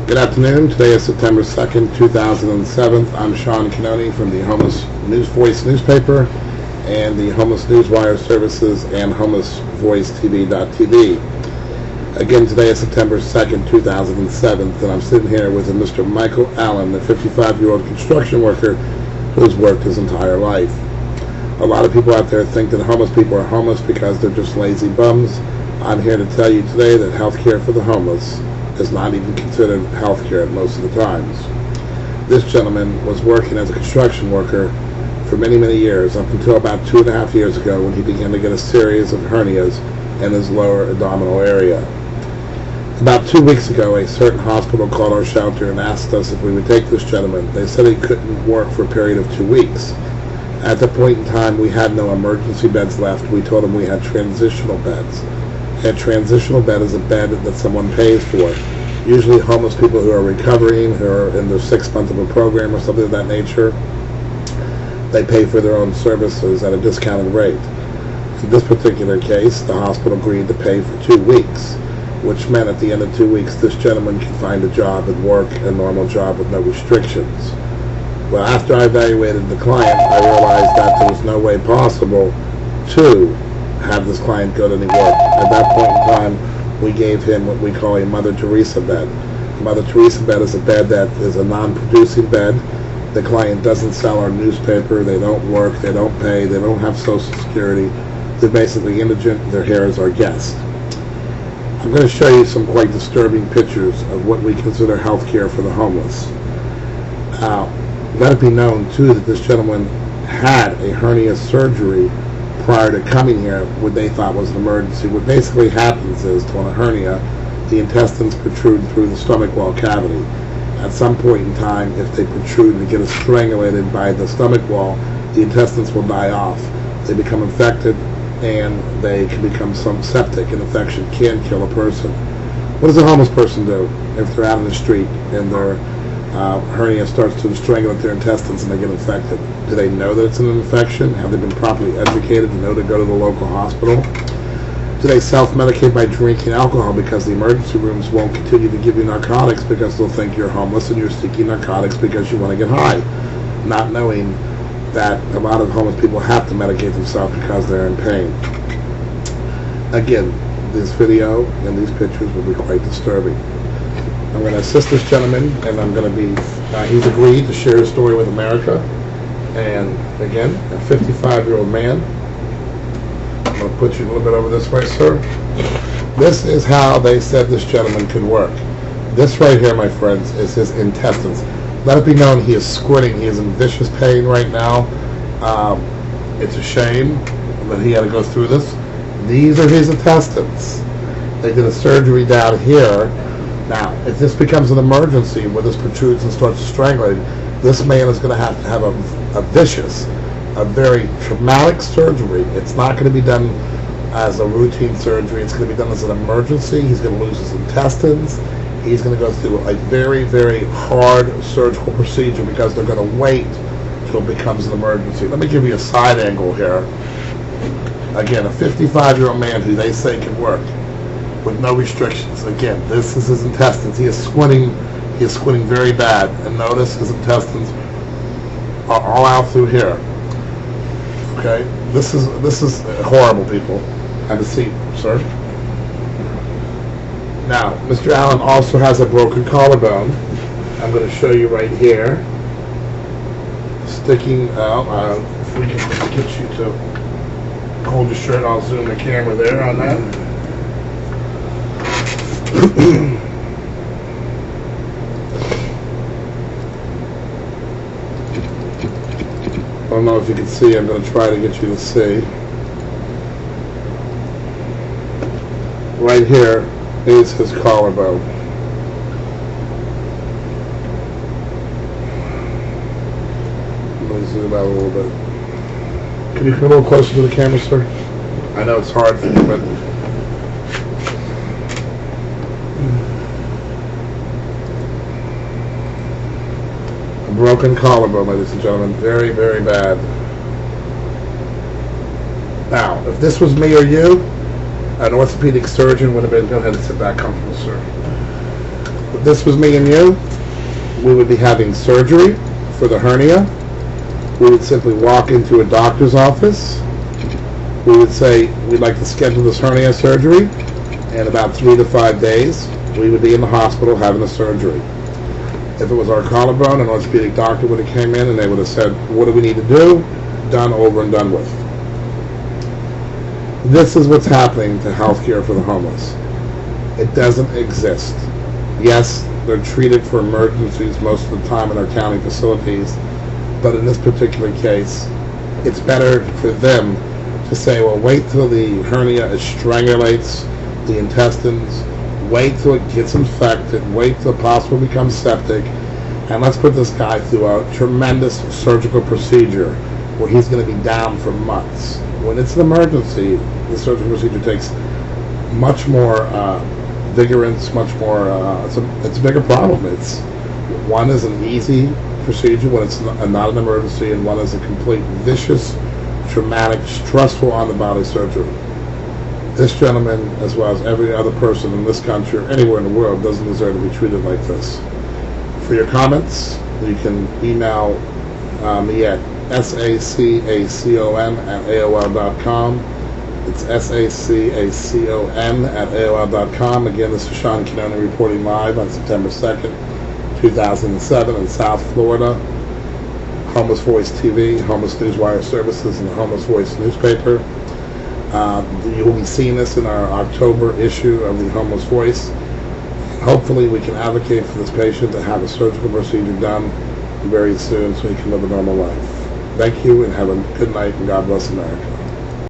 Good afternoon. Today is September 2nd, 2007. I'm Sean Canoni from the Homeless News Voice newspaper and the Homeless Newswire services and Homeless Voice TV.tv. Again, today is September 2nd, 2007, and I'm sitting here with Mr. Michael Allen, the 55-year-old construction worker who's worked his entire life. A lot of people out there think that homeless people are homeless because they're just lazy bums. I'm here to tell you today that health care for the homeless is not even considered health care at most of the times. This gentleman was working as a construction worker for many, many years, up until about 2.5 years ago when he began to get a series of hernias in his lower abdominal area. About 2 weeks ago, a certain hospital called our shelter and asked us if we would take this gentleman. They said he couldn't work for a period of 2 weeks. At the point in time, we had no emergency beds left. We told them we had transitional beds. A transitional bed is a bed that someone pays for. Usually homeless people who are recovering, who are in their 6 months of a program or something of that nature, they pay for their own services at a discounted rate. In this particular case, the hospital agreed to pay for 2 weeks, which meant at the end of 2 weeks, this gentleman could find a job and work a normal job with no restrictions. Well, after I evaluated the client, I realized that there was no way possible to have this client go to any work. At that point in time, we gave him what we call a Mother Teresa bed. A Mother Teresa bed is a bed that is a non-producing bed. The client doesn't sell our newspaper, they don't work, they don't pay, they don't have Social Security. They're basically indigent, they're here as our guest. I'm going to show you some quite disturbing pictures of what we consider health care for the homeless. Let it be known, too, that this gentleman had a hernia surgery prior to coming here, what they thought was an emergency. What basically happens is, on a hernia, the intestines protrude through the stomach wall cavity. At some point in time, if they protrude and get strangulated by the stomach wall, the intestines will die off. They become infected, and they can become some septic. An infection can kill a person. What does a homeless person do if they're out in the street and their hernia starts to strangulate their intestines and they get infected? Do they know that it's an infection? Have they been properly educated to know to go to the local hospital? Do they self-medicate by drinking alcohol because the emergency rooms won't continue to give you narcotics because they'll think you're homeless and you're seeking narcotics because you want to get high, not knowing that a lot of homeless people have to medicate themselves because they're in pain. Again, this video and these pictures will be quite disturbing. I'm going to assist this gentleman, and I'm going to be, he's agreed to share his story with America. And again, a 55-year-old man. I'm going to put you a little bit over this way, sir. This is how they said this gentleman could work. This right here, my friends, is his intestines. Let it be known he is squirting. He is in vicious pain right now. It's a shame that he had to go through this. These are his intestines. They did a surgery down here. Now, if this becomes an emergency where this protrudes and starts strangling, this man is going to have a vicious, a very traumatic surgery. It's not going to be done as a routine surgery. It's going to be done as an emergency. He's going to lose his intestines. He's going to go through a very, very hard surgical procedure because they're going to wait till it becomes an emergency. Let me give you a side angle here. Again, a 55-year-old man who they say can work with no restrictions. Again, this is his intestines. He is squinting very bad. And notice his intestines are all out through here. Okay? This is horrible, people. Have a seat, sir. Now, Mr. Allen also has a broken collarbone. I'm going to show you right here. Sticking out. If we can get you to hold your shirt, I'll zoom the camera there on that. I don't know if you can see. I'm going to try to get you to see. Right here is his collarbone. Let me zoom out a little bit. Can you come a little closer to the camera, sir? I know it's hard for you, but a broken collarbone, ladies and gentlemen. Very, very bad. Now, if this was me or you, an orthopedic surgeon would have been, go ahead and sit back comfortable, sir. If this was me and you, we would be having surgery for the hernia. We would simply walk into a doctor's office. We would say, we'd like to schedule this hernia surgery. In about 3 to 5 days, we would be in the hospital having a surgery. If it was our collarbone, an orthopedic doctor would have came in and they would have said, what do we need to do? Done, over, and done with. This is what's happening to healthcare for the homeless. It doesn't exist. Yes, they're treated for emergencies most of the time in our county facilities, but in this particular case, it's better for them to say, well, wait till the hernia strangulates the intestines, wait till it gets infected, wait till it possibly becomes septic, and let's put this guy through a tremendous surgical procedure where he's going to be down for months. When it's an emergency, the surgical procedure takes much more vigorance, much more, it's a bigger problem. One is an easy procedure when it's not an emergency, and one is a complete vicious, traumatic, stressful on-the-body surgery. This gentleman, as well as every other person in this country or anywhere in the world, doesn't deserve to be treated like this. For your comments, you can email me at sacacon@aol.com. It's sacacon@aol.com. Again, this is Sean Canoni reporting live on September 2nd, 2007 in South Florida. Homeless Voice TV, Homeless Newswire Services, and the Homeless Voice newspaper. You will be seeing this in our October issue of the Homeless Voice. Hopefully we can advocate for this patient to have a surgical procedure done very soon so he can live a normal life. Thank you, and have a good night, and God bless America.